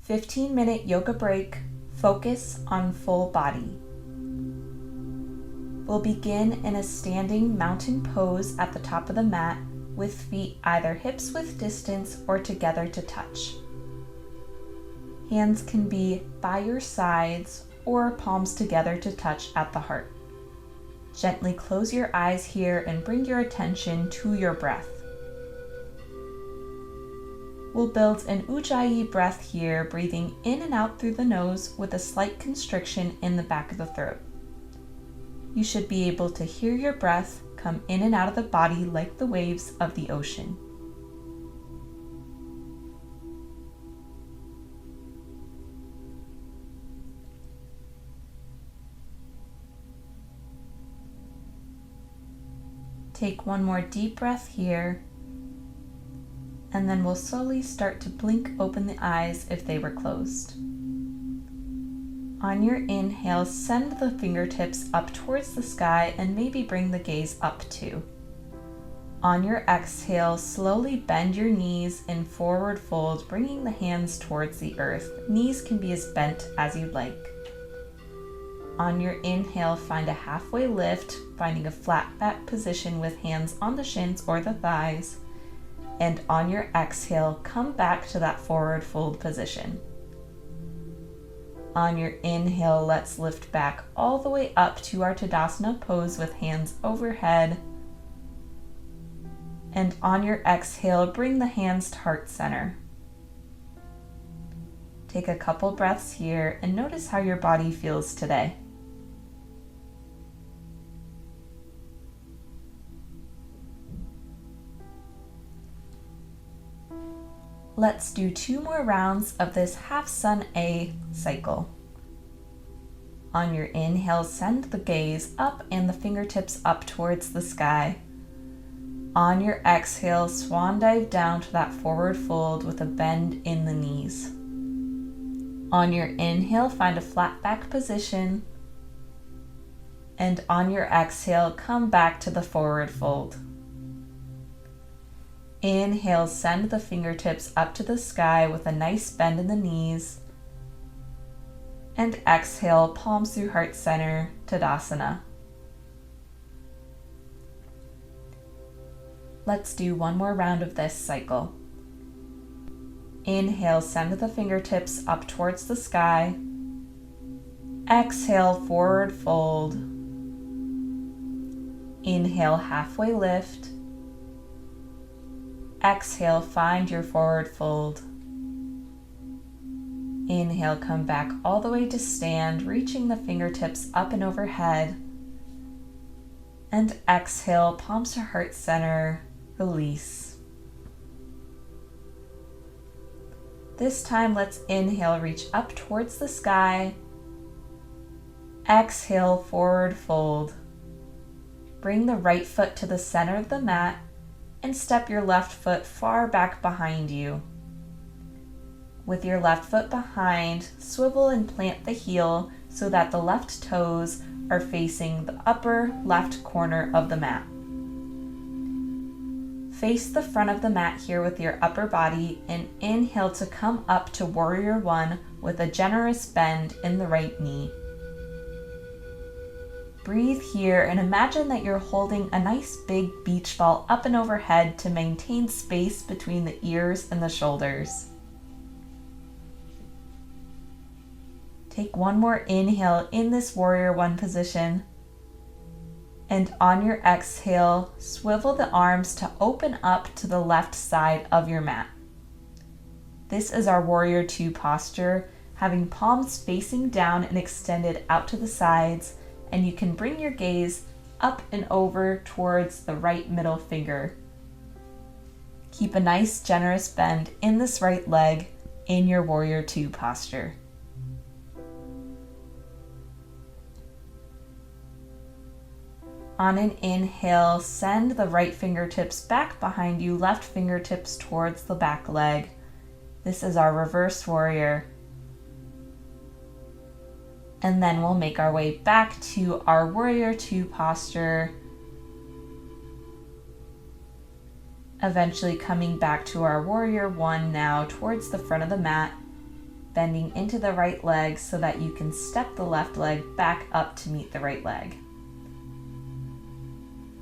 15-minute yoga break, focus on full body. We'll begin in a standing mountain pose at the top of the mat with feet either hips width distance or together to touch. Hands can be by your sides or palms together to touch at the heart. Gently close your eyes here and bring your attention to your breath. We'll build an Ujjayi breath here, breathing in and out through the nose with a slight constriction in the back of the throat. You should be able to hear your breath come in and out of the body like the waves of the ocean. Take one more deep breath here, and then we'll slowly start to blink open the eyes if they were closed. On your inhale, send the fingertips up towards the sky and maybe bring the gaze up too. On your exhale, slowly bend your knees in forward fold, bringing the hands towards the earth. Knees can be as bent as you'd like. On your inhale, find a halfway lift, finding a flat back position with hands on the shins or the thighs. And on your exhale, come back to that forward fold position. On your inhale, let's lift back all the way up to our Tadasana Pose with hands overhead. And on your exhale, bring the hands to heart center. Take a couple breaths here and notice how your body feels today. Let's do 2 more rounds of this half sun A cycle. On your inhale, send the gaze up and the fingertips up towards the sky. On your exhale, swan dive down to that forward fold with a bend in the knees. On your inhale, find a flat back position. And on your exhale, come back to the forward fold. Inhale, send the fingertips up to the sky with a nice bend in the knees. And exhale, palms through heart center, Tadasana. Let's do 1 more round of this cycle. Inhale, send the fingertips up towards the sky. Exhale, forward fold. Inhale, halfway lift. Exhale, find your forward fold. Inhale, come back all the way to stand, reaching the fingertips up and overhead. And exhale, palms to heart center, release. This time, let's inhale, reach up towards the sky. Exhale, forward fold. Bring the right foot to the center of the mat and step your left foot far back behind you. With your left foot behind, swivel and plant the heel so that the left toes are facing the upper left corner of the mat. Face the front of the mat here with your upper body and inhale to come up to Warrior One with a generous bend in the right knee. Breathe here and imagine that you're holding a nice big beach ball up and overhead to maintain space between the ears and the shoulders. Take 1 more inhale in this Warrior One position. And on your exhale, swivel the arms to open up to the left side of your mat. This is our Warrior Two posture, having palms facing down and extended out to the sides. And you can bring your gaze up and over towards the right middle finger. Keep a nice generous bend in this right leg in your Warrior Two posture. On an inhale, send the right fingertips back behind you, left fingertips towards the back leg. This is our reverse warrior. And then we'll make our way back to our Warrior Two posture, eventually coming back to our Warrior One now towards the front of the mat. bending into the right leg so that you can step the left leg back up to meet the right leg.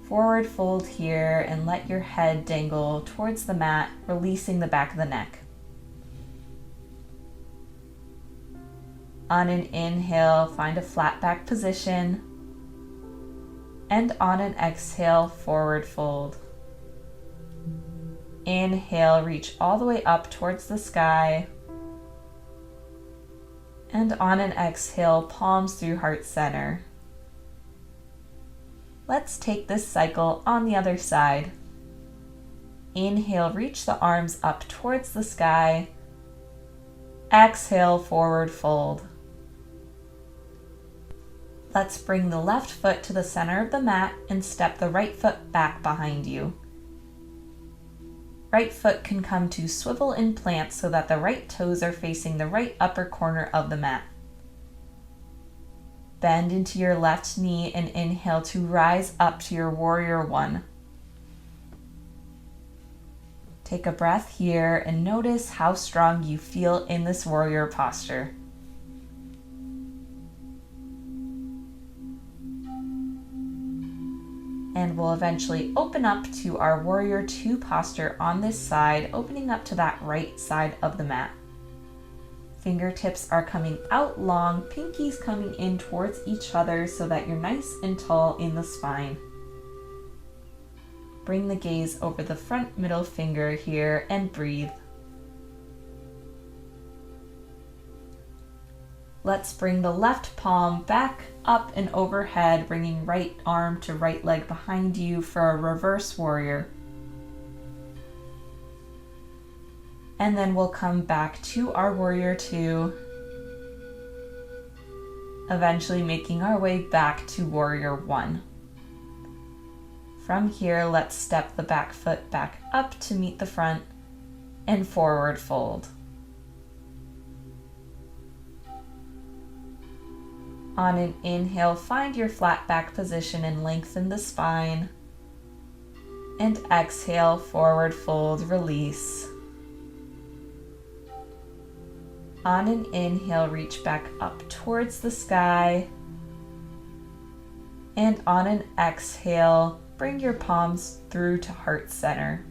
Forward fold here and let your head dangle towards the mat, releasing the back of the neck. On an inhale, find a flat back position. And on an exhale, forward fold. Inhale, reach all the way up towards the sky. And on an exhale, palms through heart center. Let's take this cycle on the other side. Inhale, reach the arms up towards the sky. Exhale, forward fold. Let's bring the left foot to the center of the mat and step the right foot back behind you. Right foot can come to swivel in plant so that the right toes are facing the right upper corner of the mat. Bend into your left knee and inhale to rise up to your warrior one. Take a breath here and notice how strong you feel in this warrior posture. And we'll eventually open up to our warrior two posture on this side, opening up to that right side of the mat. Fingertips are coming out long, pinkies coming in towards each other so that you're nice and tall in the spine. Bring the gaze over the front middle finger here and breathe. Let's bring the left palm back up and overhead, bringing right arm to right leg behind you for a reverse warrior. And then we'll come back to our warrior two, eventually making our way back to warrior one. From here, let's step the back foot back up to meet the front and forward fold. On an inhale, find your flat back position and lengthen the spine. And exhale, forward fold, release. On an inhale, reach back up towards the sky. And on an exhale, bring your palms through to heart center.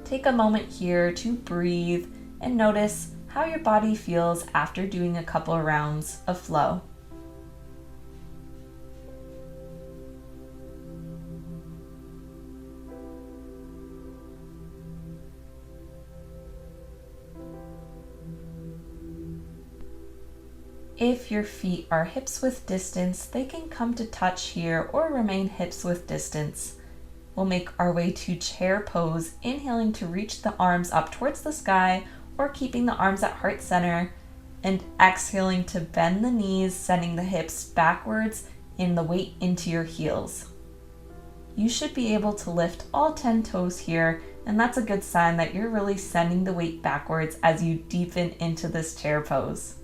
Take a moment here to breathe and notice how your body feels after doing a couple of rounds of flow. If your feet are hips width distance, they can come to touch here or remain hips width distance. We'll make our way to chair pose, inhaling to reach the arms up towards the sky or keeping the arms at heart center, and exhaling to bend the knees, sending the hips backwards and the weight into your heels. You should be able to lift all 10 toes here, and that's a good sign that you're really sending the weight backwards as you deepen into this chair pose.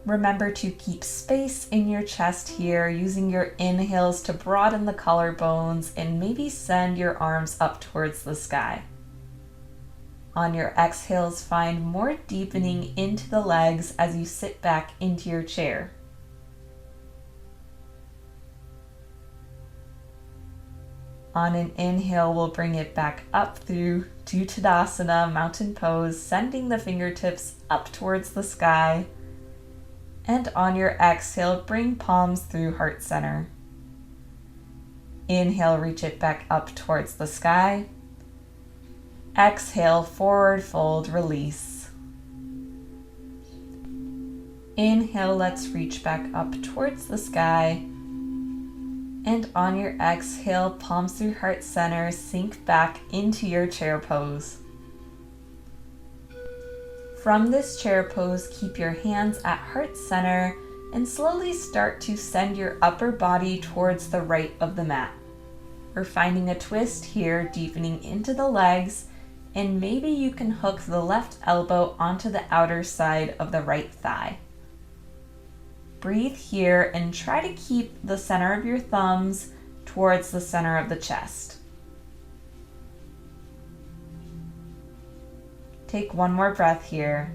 Remember to keep space in your chest here, using your inhales to broaden the collarbones and maybe send your arms up towards the sky. On your exhales, find more deepening into the legs as you sit back into your chair. On an inhale, we'll bring it back up through to Tadasana, mountain pose, sending the fingertips up towards the sky. And on your exhale, bring palms through heart center. Inhale, reach it back up towards the sky. Exhale, forward fold, release. Inhale, let's reach back up towards the sky. And on your exhale, palms through heart center, sink back into your chair pose. From this chair pose, keep your hands at heart center and slowly start to send your upper body towards the right of the mat. We're finding a twist here, deepening into the legs, and maybe you can hook the left elbow onto the outer side of the right thigh. Breathe here and try to keep the center of your thumbs towards the center of the chest. Towards the center of the chest. Take one more breath here.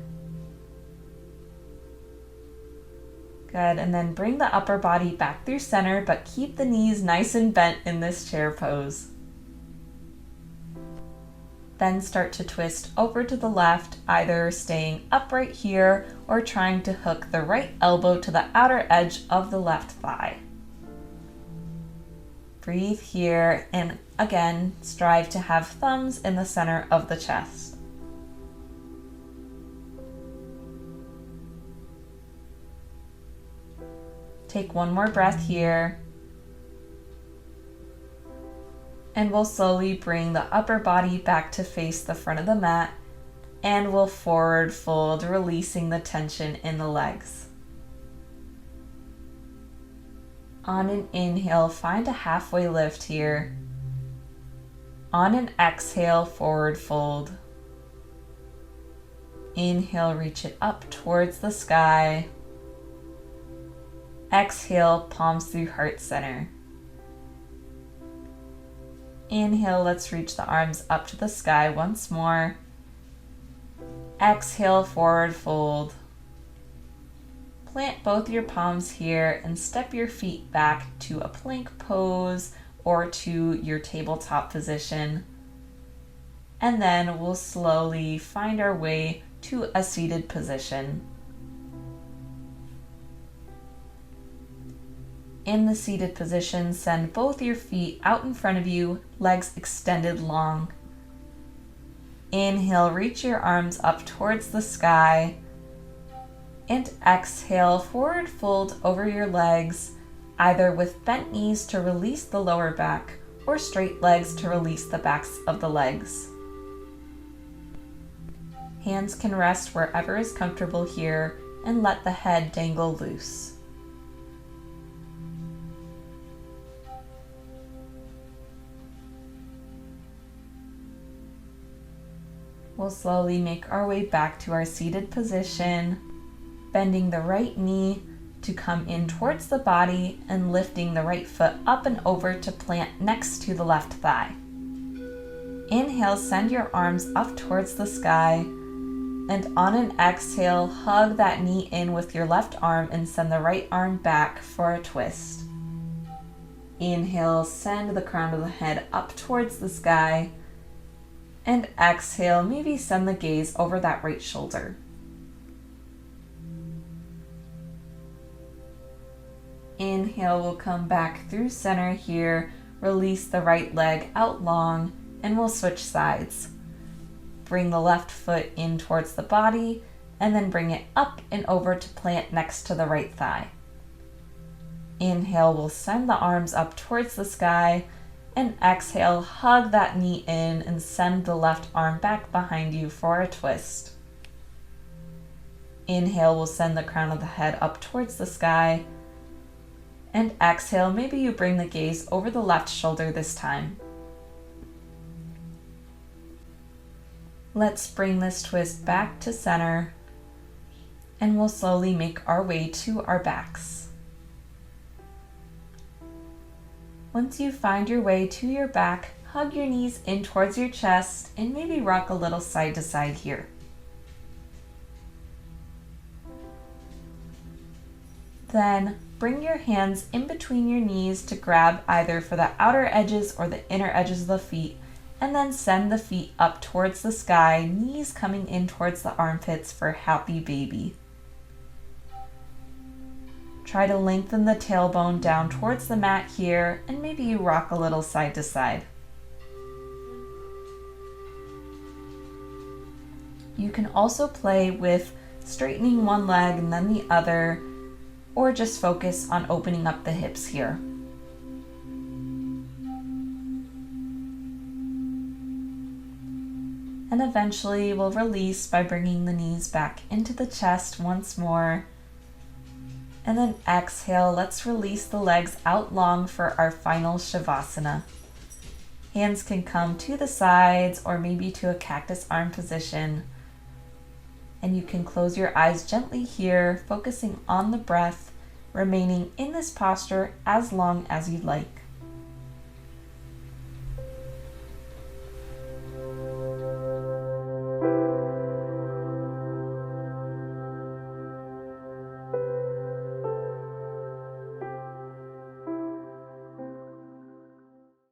Good, and then bring the upper body back through center, but keep the knees nice and bent in this chair pose. Then start to twist over to the left, either staying upright here or trying to hook the right elbow to the outer edge of the left thigh. Breathe here, and again, strive to have thumbs in the center of the chest. Take one more breath here. And we'll slowly bring the upper body back to face the front of the mat, and we'll forward fold, releasing the tension in the legs. On an inhale, find a halfway lift here. On an exhale, forward fold. Inhale, reach it up towards the sky. Exhale, palms through heart center. Inhale, let's reach the arms up to the sky once more. Exhale, forward fold. Plant both your palms here and step your feet back to a plank pose or to your tabletop position. And then we'll slowly find our way to a seated position. In the seated position, send both your feet out in front of you, legs extended long. Inhale, reach your arms up towards the sky. And exhale, forward fold over your legs, either with bent knees to release the lower back or straight legs to release the backs of the legs. Hands can rest wherever is comfortable here, and let the head dangle loose. We'll slowly make our way back to our seated position, bending the right knee to come in towards the body and lifting the right foot up and over to plant next to the left thigh. Inhale, send your arms up towards the sky, and on an exhale, hug that knee in with your left arm and send the right arm back for a twist. Inhale, send the crown of the head up towards the sky, and exhale, maybe send the gaze over that right shoulder. Inhale, we'll come back through center here, release the right leg out long, and we'll switch sides. Bring the left foot in towards the body, and then bring it up and over to plant next to the right thigh. Inhale, we'll send the arms up towards the sky, and exhale, hug that knee in and send the left arm back behind you for a twist. Inhale, we'll send the crown of the head up towards the sky. And exhale, maybe you bring the gaze over the left shoulder this time. Let's bring this twist back to center, and we'll slowly make our way to our backs. Once you find your way to your back, hug your knees in towards your chest and maybe rock a little side to side here. Then bring your hands in between your knees to grab either for the outer edges or the inner edges of the feet, and then send the feet up towards the sky, knees coming in towards the armpits for happy baby. Try to lengthen the tailbone down towards the mat here, and maybe you rock a little side to side. You can also play with straightening one leg and then the other, or just focus on opening up the hips here. And eventually we'll release by bringing the knees back into the chest once more. And then exhale, let's release the legs out long for our final Shavasana. Hands can come to the sides or maybe to a cactus arm position. And you can close your eyes gently here, focusing on the breath, remaining in this posture as long as you'd like.